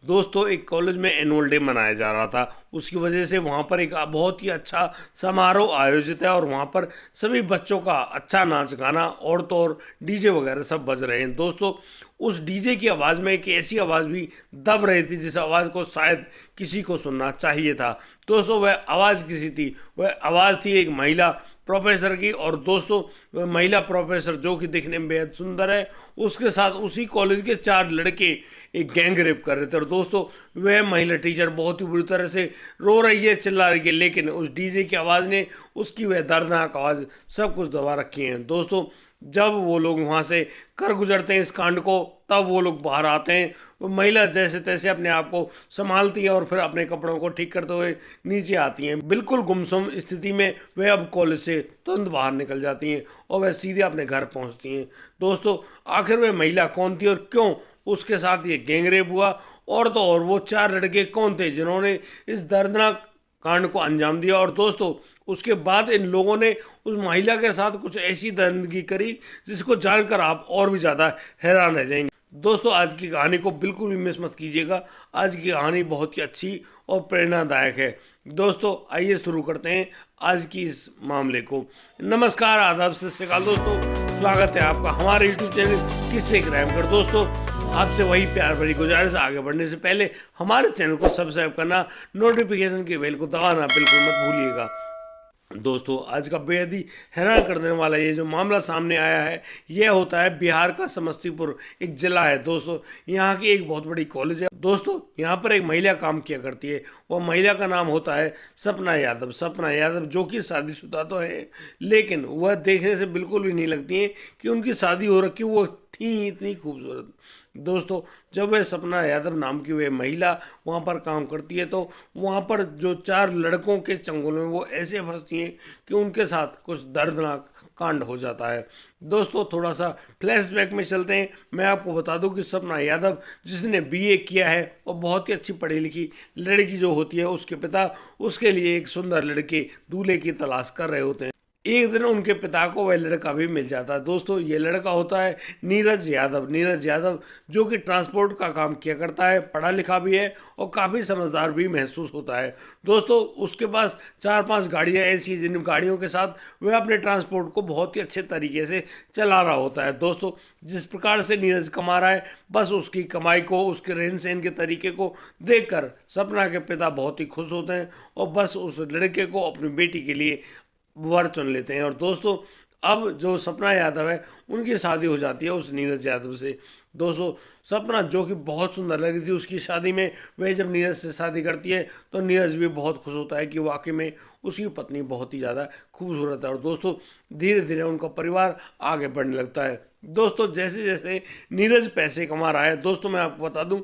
दोस्तों एक कॉलेज में एनुअल डे मनाया जा रहा था। उसकी वजह से वहाँ पर एक बहुत ही अच्छा समारोह आयोजित है और वहाँ पर सभी बच्चों का अच्छा नाच गाना और तो और डीजे वगैरह सब बज रहे हैं। दोस्तों उस डीजे की आवाज़ में एक ऐसी आवाज़ भी दब रही थी जिस आवाज़ को शायद किसी को सुनना चाहिए था। दोस्तों वह आवाज़ किसी थी, वह आवाज़ थी एक महिला प्रोफेसर की। और दोस्तों वह महिला प्रोफेसर जो कि दिखने में बेहद सुंदर है, उसके साथ उसी कॉलेज के 4 लड़के एक गैंग रेप कर रहे थे। और दोस्तों वह महिला टीचर बहुत ही बुरी तरह से रो रही है, चिल्ला रही है, लेकिन उस डीजे की आवाज़ ने उसकी वह दर्दनाक आवाज़ सब कुछ दबा रखी है। दोस्तों जब वो लोग वहाँ से कर गुजरते हैं इस कांड को, तब वो लोग बाहर आते हैं। वो महिला जैसे तैसे अपने आप को संभालती है और फिर अपने कपड़ों को ठीक करते हुए नीचे आती हैं। बिल्कुल गुमसुम स्थिति में वे अब कॉलेज से तुरंत बाहर निकल जाती हैं और वह सीधे अपने घर पहुंचती हैं। दोस्तों आखिर वह महिला कौन थी और क्यों उसके साथ ये गैंगरेप हुआ, और तो और वो 4 लड़के कौन थे जिन्होंने इस दर्दनाक कांड को अंजाम दिया। और दोस्तों उसके बाद इन लोगों ने उस महिला के साथ कुछ ऐसी दरिंदगी करी जिसको जानकर आप और भी ज़्यादा हैरान रह जाएंगे। दोस्तों आज की कहानी को बिल्कुल भी मिस मत कीजिएगा। आज की कहानी बहुत ही अच्छी और प्रेरणादायक है। दोस्तों आइए शुरू करते हैं आज की इस मामले को। नमस्कार, आदाब, सत श्री अकाल दोस्तों, स्वागत है आपका हमारे यूट्यूब चैनल किस्से क्राइम कर। दोस्तों आपसे वही प्यार भरी गुजारिश, आगे बढ़ने से पहले हमारे चैनल को सब्सक्राइब करना, नोटिफिकेशन के बेल को दबाना बिल्कुल मत भूलिएगा। दोस्तों आज का बेहद ही हैरान कर देने वाला ये जो मामला सामने आया है, यह होता है बिहार का समस्तीपुर एक जिला है। दोस्तों यहाँ की एक बहुत बड़ी कॉलेज है। दोस्तों यहाँ पर एक महिला काम किया करती है। वह महिला का नाम होता है सपना यादव। सपना यादव जो कि शादीशुदा तो है, लेकिन वह देखने से बिल्कुल भी नहीं लगती है कि उनकी शादी हो रखी। वो थी इतनी खूबसूरत। दोस्तों जब वह सपना यादव नाम की वह महिला वहाँ पर काम करती है, तो वहाँ पर जो 4 लड़कों के चंगुल में वो ऐसे फंसती हैं कि उनके साथ कुछ दर्दनाक कांड हो जाता है। दोस्तों थोड़ा सा फ्लैशबैक में चलते हैं। मैं आपको बता दूं कि सपना यादव जिसने बीए किया है और बहुत ही अच्छी पढ़ी लिखी लड़की जो होती है, उसके पिता उसके लिए एक सुंदर लड़के दूल्हे की तलाश कर रहे होते हैं। एक दिन उनके पिता को वह लड़का भी मिल जाता है। दोस्तों ये लड़का होता है नीरज यादव। नीरज यादव जो कि ट्रांसपोर्ट का काम किया करता है, पढ़ा लिखा भी है और काफ़ी समझदार भी महसूस होता है। दोस्तों उसके पास 4-5 गाड़ियाँ ऐसी जिन गाड़ियों के साथ वह अपने ट्रांसपोर्ट को बहुत ही अच्छे तरीके से चला रहा होता है। दोस्तों जिस प्रकार से नीरज कमा रहा है, बस उसकी कमाई को, उसके रहन सहन के तरीके को देखकर सपना के पिता बहुत ही खुश होते हैं और बस उस लड़के को अपनी बेटी के लिए वर चुन लेते हैं। और दोस्तों अब जो सपना यादव है उनकी शादी हो जाती है उस नीरज यादव से। दोस्तों सपना जो कि बहुत सुंदर लगी थी, उसकी शादी में वह जब नीरज से शादी करती है तो नीरज भी बहुत खुश होता है कि वाकई में उसकी पत्नी बहुत ही ज़्यादा खूबसूरत है। और दोस्तों धीरे धीरे उनका परिवार आगे बढ़ने लगता है। दोस्तों जैसे जैसे नीरज पैसे कमा रहा है, दोस्तों मैं आपको बता दूं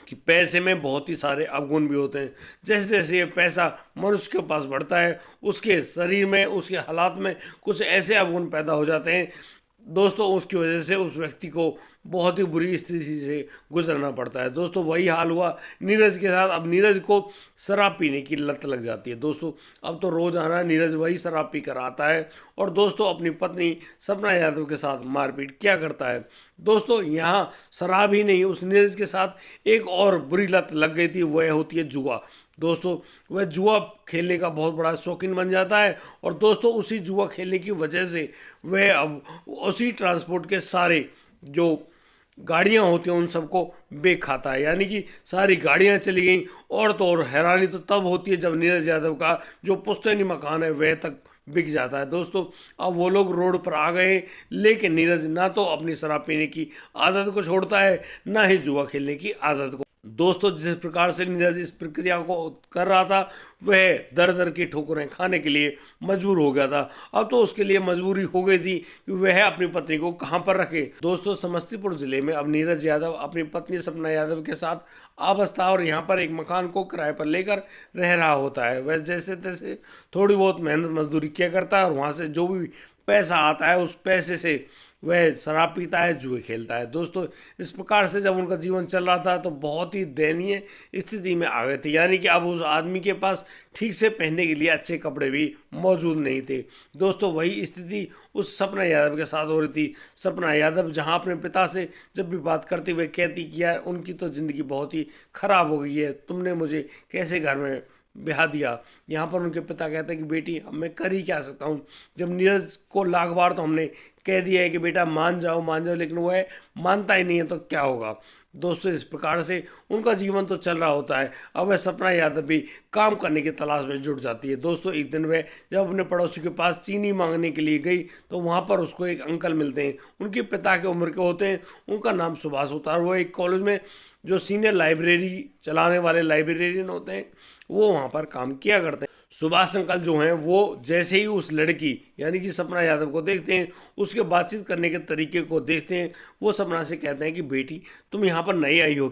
कि पैसे में बहुत ही सारे अवगुण भी होते हैं। जैसे जैसे ये पैसा मनुष्य के पास बढ़ता है, उसके शरीर में, उसके हालात में कुछ ऐसे अवगुण पैदा हो जाते हैं दोस्तों, उसकी वजह से उस व्यक्ति को बहुत ही बुरी स्थिति से गुजरना पड़ता है। दोस्तों वही हाल हुआ नीरज के साथ। अब नीरज को शराब पीने की लत लग जाती है। दोस्तों अब तो रोज़ाना नीरज वही शराब पी कर आता है और दोस्तों अपनी पत्नी सपना यादव के साथ मारपीट क्या करता है। दोस्तों यहाँ शराब ही नहीं, उस नीरज के साथ एक और बुरी लत लग गई थी, वह होती है जुआ। दोस्तों वह जुआ खेलने का बहुत बड़ा शौकीन बन जाता है और दोस्तों उसी जुआ खेलने की वजह से वह अब उसी ट्रांसपोर्ट के सारे जो गाड़ियां होती हैं उन सबको बेच खाता है। यानी कि सारी गाड़ियां चली गई। और तो और हैरानी तो तब होती है जब नीरज यादव का जो पुश्तैनी मकान है वह तक बिक जाता है। दोस्तों अब वो लोग रोड पर आ गए, लेकिन नीरज ना तो अपनी शराब पीने की आदत को छोड़ता है, ना ही जुआ खेलने की आदत को। दोस्तों जिस प्रकार से नीरज इस प्रक्रिया को कर रहा था, वह दर दर की ठोकरें खाने के लिए मजबूर हो गया था। अब तो उसके लिए मजबूरी हो गई थी कि वह अपनी पत्नी को कहां पर रखे। दोस्तों समस्तीपुर जिले में अब नीरज यादव अपनी पत्नी सपना यादव के साथ आबस्ता और यहाँ पर एक मकान को किराए पर लेकर रह रहा होता है। वह जैसे तैसे थोड़ी बहुत मेहनत मजदूरी किया करता है और वहाँ से जो भी पैसा आता है उस पैसे से वह शराब पीता है, जुए खेलता है। दोस्तों इस प्रकार से जब उनका जीवन चल रहा था तो बहुत ही दयनीय स्थिति में आ गए थे, यानी कि अब उस आदमी के पास ठीक से पहनने के लिए अच्छे कपड़े भी मौजूद नहीं थे। दोस्तों वही स्थिति उस सपना यादव के साथ हो रही थी। सपना यादव जहां अपने पिता से जब भी बात करते हुए कहती कि यार उनकी तो ज़िंदगी बहुत ही ख़राब हो गई है, तुमने मुझे कैसे घर में ब्याह दिया। यहाँ पर उनके पिता कहते हैं कि बेटी अब मैं कर ही क्या सकता हूँ, जब नीरज को लाख बार तो हमने कह दिया है कि बेटा मान जाओ, लेकिन वह मानता ही नहीं है, तो क्या होगा। दोस्तों इस प्रकार से उनका जीवन तो चल रहा होता है। अब वह सपना यादव भी काम करने की तलाश में जुट जाती है। दोस्तों एक दिन वह जब अपने पड़ोसी के पास चीनी मांगने के लिए गई तो वहाँ पर उसको एक अंकल मिलते हैं। उनके पिता के उम्र के होते हैं, उनका नाम सुभाष होता है और वो एक कॉलेज में जो सीनियर लाइब्रेरी चलाने वाले लाइब्रेरियन होते हैं वो वहाँ पर काम किया करते हैं। सुभाष अंकल जो हैं वो जैसे ही उस लड़की यानी कि सपना यादव को देखते हैं, उसके बातचीत करने के तरीके को देखते हैं, वो सपना से कहते हैं कि बेटी तुम यहाँ पर नई आई हो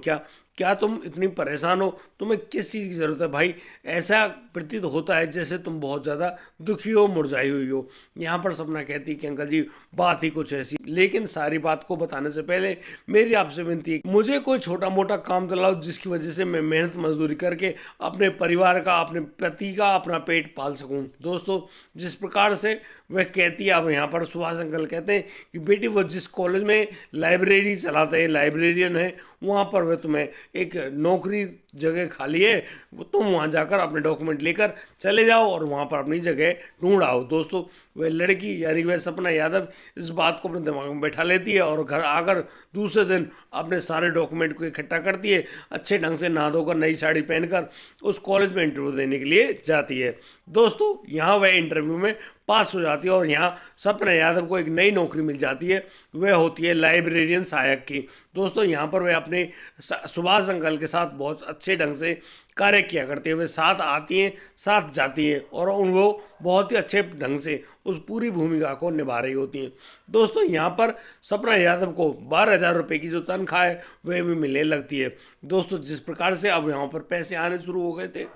क्या तुम इतनी परेशान हो, तुम्हें किस चीज़ की ज़रूरत है। भाई ऐसा प्रतीत होता है जैसे तुम बहुत ज़्यादा दुखी हो, मुरझाई हुई हो। यहाँ पर सपना कहती है कि अंकल जी बात ही कुछ ऐसी, लेकिन सारी बात को बताने से पहले मेरी आपसे विनती है मुझे कोई छोटा मोटा काम दिलाओ जिसकी वजह से मैं मेहनत मजदूरी करके अपने परिवार का, अपने पति का, अपना पेट पाल सकूं। दोस्तों जिस प्रकार से वह कहती है, अब यहाँ पर सुभाष अंकल कहते हैं कि बेटी वो जिस कॉलेज में लाइब्रेरी चलाते हैं, लाइब्रेरियन है, वहाँ पर वह तुम्हें एक नौकरी जगह खाली है, वो तुम वहाँ जाकर अपने डॉक्यूमेंट लेकर चले जाओ और वहाँ पर अपनी जगह ढूंढ आओ। दोस्तों वह लड़की यानी वह सपना यादव इस बात को अपने दिमाग में बैठा लेती है और घर आकर दूसरे दिन अपने सारे डॉक्यूमेंट को इकट्ठा करती है, अच्छे ढंग से नहा धोकर नई साड़ी पहनकर उस कॉलेज में इंटरव्यू देने के लिए जाती है। दोस्तों यहाँ वह इंटरव्यू में पास हो जाती है और यहाँ सपना यादव को एक नई नौकरी मिल जाती है, वह होती है लाइब्रेरियन सहायक की। दोस्तों यहाँ पर वे अपने सुभाष अंकल के साथ बहुत अच्छे ढंग से कार्य किया करते हैं, वे साथ आती हैं, साथ जाती हैं और वो बहुत ही अच्छे ढंग से उस पूरी भूमिका को निभा रही होती हैं। दोस्तों यहाँ पर सपना यादव को 12,000 रुपये की जो तनख्वाह है वह भी मिलने लगती है। दोस्तों जिस प्रकार से अब यहाँ पर पैसे आने शुरू हो गए थे,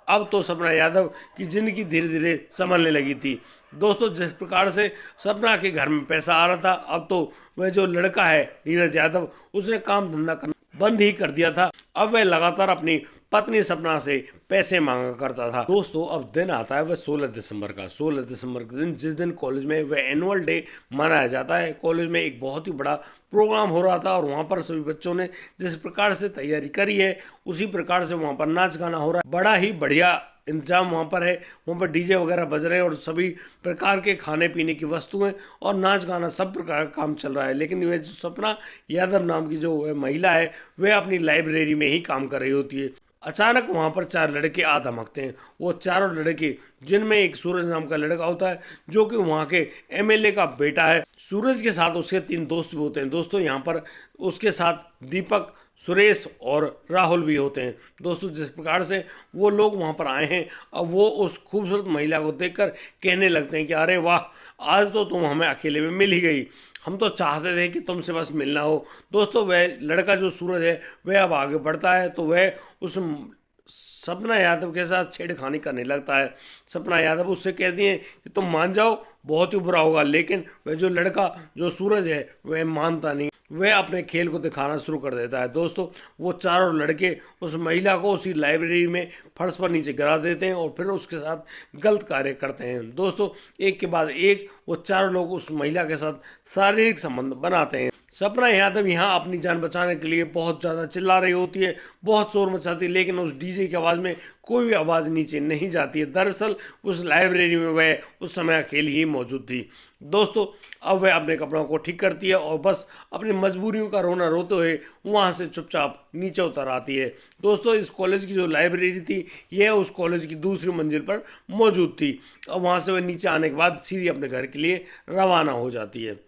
अब तो सपना यादव की ज़िंदगी धीरे धीरे संभलने लगी थी। दोस्तों जिस प्रकार से सपना के घर में पैसा आ रहा था, अब तो वह जो लड़का है नीरज यादव उसने काम धंधा करना बंद ही कर दिया था। अब वह लगातार अपनी पत्नी सपना से पैसे मांगा करता था। दोस्तों अब दिन आता है वह 16 दिसंबर का। 16 दिसंबर के दिन जिस दिन कॉलेज में वह एनुअल डे मनाया जाता है, कॉलेज में एक बहुत ही बड़ा प्रोग्राम हो रहा था और वहाँ पर सभी बच्चों ने जिस प्रकार से तैयारी करी है उसी प्रकार से वहाँ पर नाच गाना हो रहा है। बड़ा ही बढ़िया इंतजाम वहाँ पर है, वहाँ पर डीजे वगैरह बज रहे हैं और सभी प्रकार के खाने पीने की वस्तुएं और नाच गाना सब प्रकार का काम चल रहा है। लेकिन वह जो सपना यादव नाम की जो महिला है वह अपनी लाइब्रेरी में ही काम कर रही होती है। अचानक वहाँ पर 4 लड़के आ धमकते हैं। वो चारों लड़के जिनमें एक सूरज नाम का लड़का होता है जो कि वहाँ के एमएलए का बेटा है। सूरज के साथ उसके 3 दोस्त भी होते हैं। दोस्तों यहाँ पर उसके साथ दीपक, सुरेश और राहुल भी होते हैं। दोस्तों जिस प्रकार से वो लोग वहाँ पर आए हैं, अब वो उस खूबसूरत महिला को देखकर कहने लगते हैं कि अरे वाह, आज तो तुम हमें अकेले में मिल ही गई, हम तो चाहते थे कि तुमसे बस मिलना हो। दोस्तों वह लड़का जो सूरज है वह अब आगे बढ़ता है तो वह उस सपना यादव के साथ छेड़खानी करने लगता है। सपना यादव उससे कहती हैं कि तुम मान जाओ, बहुत ही बुरा होगा। लेकिन वह जो लड़का जो सूरज है वह मानता नहीं, वह अपने खेल को दिखाना शुरू कर देता है। दोस्तों वो चारों लड़के उस महिला को उसी लाइब्रेरी में फर्श पर नीचे गिरा देते हैं और फिर उसके साथ गलत कार्य करते हैं। दोस्तों एक के बाद एक वो चारों लोग उस महिला के साथ शारीरिक संबंध बनाते हैं। सपना यादव यहाँ अपनी जान बचाने के लिए बहुत ज़्यादा चिल्ला रही होती है, बहुत शोर मचाती है, लेकिन उस डीजे की आवाज़ में कोई भी आवाज़ नीचे नहीं जाती है। दरअसल उस लाइब्रेरी में वह उस समय अकेली ही मौजूद थी। दोस्तों अब वह अपने कपड़ों को ठीक करती है और बस अपनी मजबूरियों का रोना रोते हुए वहाँ से चुपचाप नीचे उतर आती है। दोस्तों इस कॉलेज की जो लाइब्रेरी थी यह उस कॉलेज की दूसरी मंजिल पर मौजूद थी और वहाँ से वह नीचे आने के बाद सीधी अपने घर के लिए रवाना हो जाती है।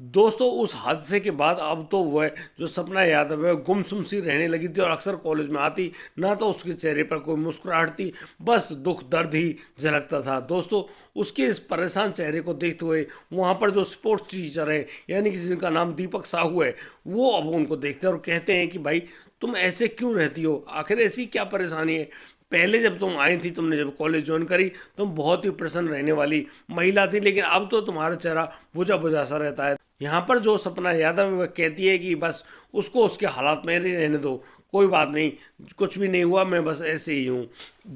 दोस्तों उस हादसे के बाद अब तो वह जो सपना यादव है गुमसुम सी रहने लगी थी और अक्सर कॉलेज में आती ना तो उसके चेहरे पर कोई मुस्कुराहट थी, बस दुख दर्द ही झलकता था। दोस्तों उसके इस परेशान चेहरे को देखते हुए वहाँ पर जो स्पोर्ट्स टीचर है यानी कि जिनका नाम दीपक साहू है वो अब उनको देखते हैं और कहते हैं कि भाई तुम ऐसे क्यों रहती हो, आखिर ऐसी क्या परेशानी है। पहले जब तुम आई थी, तुमने जब कॉलेज ज्वाइन करी, तुम बहुत ही प्रसन्न रहने वाली महिला थी, लेकिन अब तो तुम्हारा चेहरा बुझा बुझा सा रहता है। यहाँ पर जो सपना यादव है वह कहती है कि बस उसको उसके हालात में ही रहने दो, कोई बात नहीं, कुछ भी नहीं हुआ, मैं बस ऐसे ही हूँ।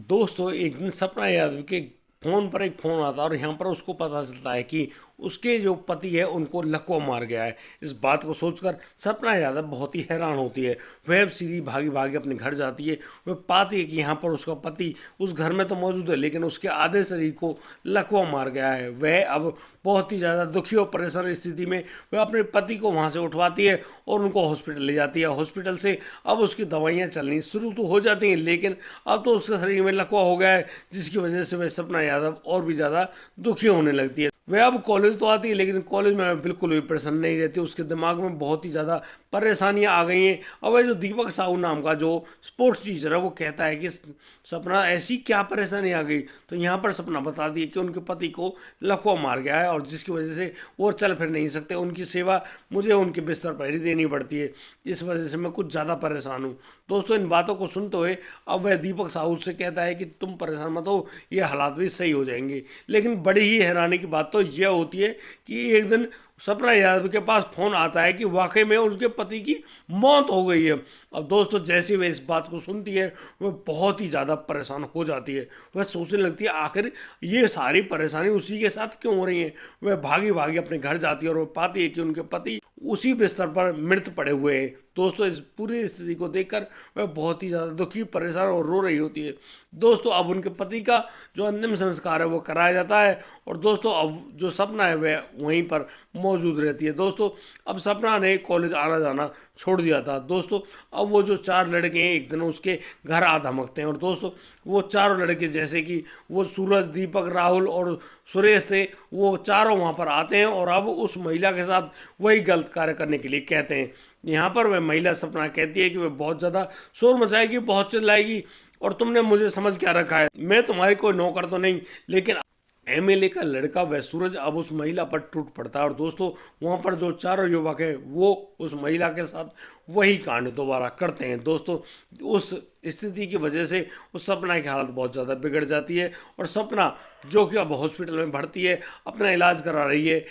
दोस्तों एक दिन सपना यादव के फ़ोन पर एक फ़ोन आता है और यहाँ पर उसको पता चलता है कि उसके जो पति है उनको लकवा मार गया है। इस बात को सोचकर सपना यादव बहुत ही हैरान होती है। वह सीधी भागी भागी अपने घर जाती है। वह पाती है कि यहाँ पर उसका पति उस घर में तो मौजूद है, लेकिन उसके आधे शरीर को लकवा मार गया है। वह अब बहुत ही ज़्यादा दुखी और परेशान स्थिति में वह अपने पति को वहाँ से उठवाती है और उनको हॉस्पिटल ले जाती है। हॉस्पिटल से अब उसकी दवाइयाँ चलनी शुरू तो हो जाती हैं, लेकिन अब तो उसके शरीर में लकवा हो गया है, जिसकी वजह से वह सपना यादव और भी ज़्यादा दुखी होने लगती है। वह अब कॉलेज तो आती है, लेकिन कॉलेज में बिल्कुल भी प्रसन्न नहीं रहती। उसके दिमाग में बहुत ही ज़्यादा परेशानियां आ गई हैं। अब वह जो दीपक साहू नाम का जो स्पोर्ट्स टीचर है वो कहता है कि सपना ऐसी क्या परेशानी आ गई, तो यहाँ पर सपना बता दी कि उनके पति को लकवा मार गया है और जिसकी वजह से वो चल फिर नहीं सकते। उनकी सेवा मुझे उनके बिस्तर पर ही देनी पड़ती है, इस वजह से मैं कुछ ज़्यादा परेशान हूँ। दोस्तों इन बातों को सुनते हुए अब वह दीपक साहू से कहता है कि तुम परेशान मत हो, ये हालात भी सही हो जाएंगे। लेकिन बड़ी ही हैरानी की बात तो यह होती है कि एक दिन सपना यादव के पास फोन आता है कि वाकई में उसके पति की मौत हो गई है। अब दोस्तों जैसे वह इस बात को सुनती है वह बहुत ही ज़्यादा परेशान हो जाती है। वह सोचने लगती है आखिर ये सारी परेशानी उसी के साथ क्यों हो रही है। वह भागी भागी अपने घर जाती है और वह पाती है कि उनके पति उसी बिस्तर पर मृत पड़े हुए हैं। दोस्तों इस पूरी स्थिति को देखकर वह बहुत ही ज़्यादा दुखी, परेशान और रो रही होती है। दोस्तों अब उनके पति का जो अंतिम संस्कार है वो कराया जाता है और दोस्तों अब जो सपना है वह वहीं पर मौजूद रहती है। दोस्तों अब सपना ने कॉलेज आना जाना छोड़ दिया था। दोस्तों अब वो जो 4 लड़के हैं एक दिन उसके घर आ धमकते हैं और दोस्तों वो चारों लड़के जैसे कि वो सूरज, दीपक, राहुल और सुरेश थे, वो चारों वहाँ पर आते हैं और अब उस महिला के साथ वही गलत कार्य करने के लिए कहते हैं। यहाँ पर वह महिला सपना कहती है कि वह बहुत ज़्यादा शोर मचाएगी, बहुत चिल्लाएगी और तुमने मुझे समझ क्या रखा है, मैं तुम्हारी कोई नौकर तो नहीं। लेकिन एमएलए का लड़का वह सूरज अब उस महिला पर टूट पड़ता है और दोस्तों वहाँ पर जो चारों युवक हैं वो उस महिला के साथ वही कांड दोबारा करते हैं। दोस्तों उस स्थिति की वजह से उस सपना की हालत बहुत ज़्यादा बिगड़ जाती है और सपना जो कि अब हॉस्पिटल में भर्ती है, अपना इलाज करा रही है।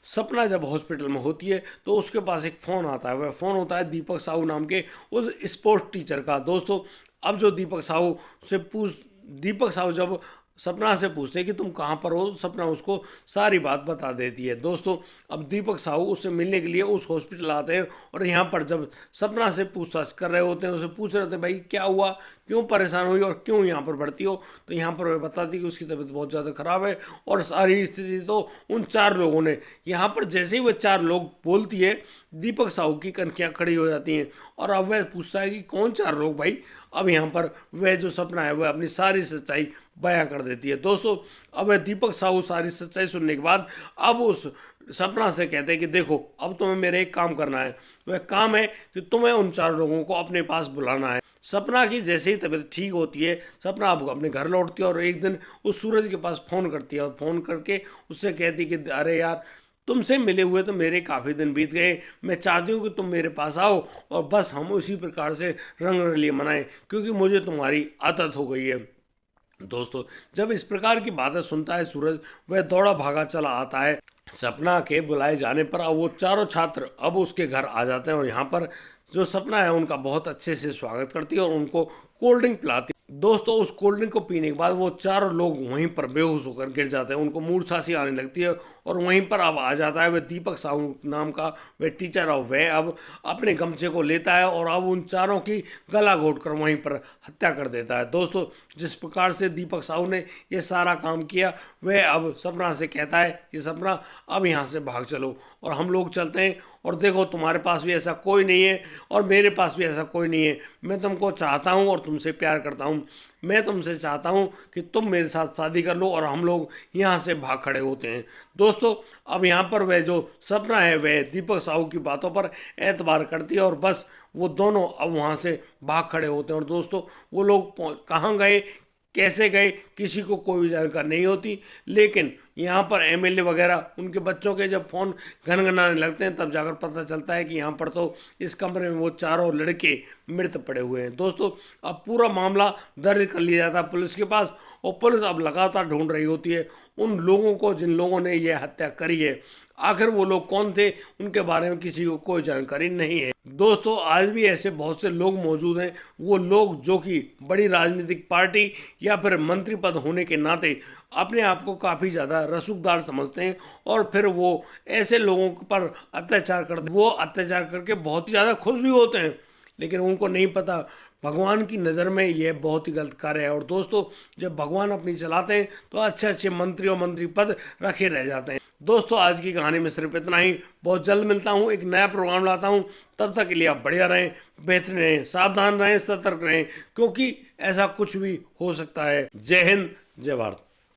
सपना जब हॉस्पिटल में होती है तो उसके पास एक फ़ोन आता है। वह फ़ोन होता है दीपक साहू नाम के उस स्पोर्ट्स टीचर का। दोस्तों अब जो दीपक साहू जब सपना से पूछते हैं कि तुम कहाँ पर हो, सपना उसको सारी बात बता देती है। दोस्तों अब दीपक साहू उससे मिलने के लिए उस हॉस्पिटल आते हैं और यहाँ पर जब सपना से पूछताछ कर रहे होते हैं, उसे पूछ रहे होते हैं भाई क्या हुआ, क्यों परेशान हुई और क्यों यहाँ पर भर्ती हो, तो यहाँ पर वह बताती कि उसकी तबीयत बहुत ज़्यादा ख़राब है। और सारी स्थिति तो उन 4 लोगों ने, यहाँ पर जैसे ही वह 4 लोग बोलती है दीपक साहू की कनखियाँ खड़ी हो जाती हैं और अब वह पूछता है कि कौन 4 लोग भाई। अब यहाँ पर वह जो सपना है वह अपनी सारी सच्चाई बयां कर देती है। दोस्तों अब वह दीपक साहू सारी सच्चाई सुनने के बाद अब उस सपना से कहते हैं कि देखो अब तुम्हें मेरे एक काम करना है। वह काम है कि तुम्हें उन 4 लोगों को अपने पास बुलाना है। सपना की जैसे ही तबीयत ठीक होती है सपना अब अपने घर लौटती है और एक दिन उस सूरज के पास फ़ोन करती है और फ़ोन करके उससे कहती कि अरे यार तुमसे मिले हुए तो मेरे काफ़ी दिन बीत गए, मैं चाहती हूँ कि तुम मेरे पास आओ और बस हम उसी प्रकार से रंग रलिए मनाएं, क्योंकि मुझे तुम्हारी आदत हो गई है। दोस्तों जब इस प्रकार की बातें सुनता है सूरज वह दौड़ा भागा चला आता है। सपना के बुलाए जाने पर अब वो चारों छात्र अब उसके घर आ जाते हैं और यहाँ पर जो सपना है उनका बहुत अच्छे से स्वागत करती है और उनको कोल्ड ड्रिंक पिलाती है। दोस्तों उस कोल्ड ड्रिंक को पीने के बाद वो चारों लोग वहीं पर बेहोश होकर गिर जाते हैं, उनको मूर्छा सी आने लगती है और वहीं पर अब आ जाता है वह दीपक साहू नाम का वह टीचर और वह अब अपने गमछे को लेता है और अब उन चारों की गला घोट कर वहीं पर हत्या कर देता है। दोस्तों जिस प्रकार से दीपक साहू ने यह सारा काम किया वह अब सपना से कहता है कि सपना अब यहाँ से भाग चलो और हम लोग चलते हैं और देखो तुम्हारे पास भी ऐसा कोई नहीं है और मेरे पास भी ऐसा कोई नहीं है। मैं तुमको चाहता हूँ और तुमसे प्यार करता हूँ। मैं तुमसे चाहता हूँ कि तुम मेरे साथ शादी कर लो और हम लोग यहाँ से भाग खड़े होते हैं। दोस्तों अब यहाँ पर वह जो सपना है वह दीपक साहू की बातों पर एतबार करती है और बस वो दोनों अब वहाँ से भाग खड़े होते हैं। और दोस्तों वो लोग कहाँ गए, कैसे गए, किसी को कोई जानकारी नहीं होती। लेकिन यहाँ पर एमएलए वगैरह उनके बच्चों के जब फ़ोन घनघनाने लगते हैं तब जाकर पता चलता है कि यहाँ पर तो इस कमरे में वो चारों लड़के मृत पड़े हुए हैं। दोस्तों अब पूरा मामला दर्ज कर लिया जाता है पुलिस के पास और पुलिस अब लगातार ढूंढ रही होती है उन लोगों को जिन लोगों ने यह हत्या करी है। आखिर वो लोग कौन थे, उनके बारे में किसी को कोई जानकारी नहीं है। दोस्तों, आज भी ऐसे बहुत से लोग मौजूद हैं, वो लोग जो कि बड़ी राजनीतिक पार्टी या फिर मंत्री पद होने के नाते अपने आप को काफ़ी ज़्यादा रसूखदार समझते हैं और फिर वो ऐसे लोगों पर अत्याचार करते, वो अत्याचार करके बहुत ही ज़्यादा खुश भी होते हैं, लेकिन उनको नहीं पता भगवान की नज़र में यह बहुत ही गलत कार्य है। और दोस्तों, जब भगवान अपनी चलाते हैं तो अच्छे अच्छे मंत्री और मंत्री पद रखे रह जाते हैं। दोस्तों, आज की कहानी में सिर्फ इतना ही। बहुत जल्द मिलता हूँ, एक नया प्रोग्राम लाता हूँ। तब तक के लिए आप बढ़िया रहें, बेहतर रहें, सावधान रहें, सतर्क रहें, क्योंकि ऐसा कुछ भी हो सकता है। जय हिंद, जय भारत।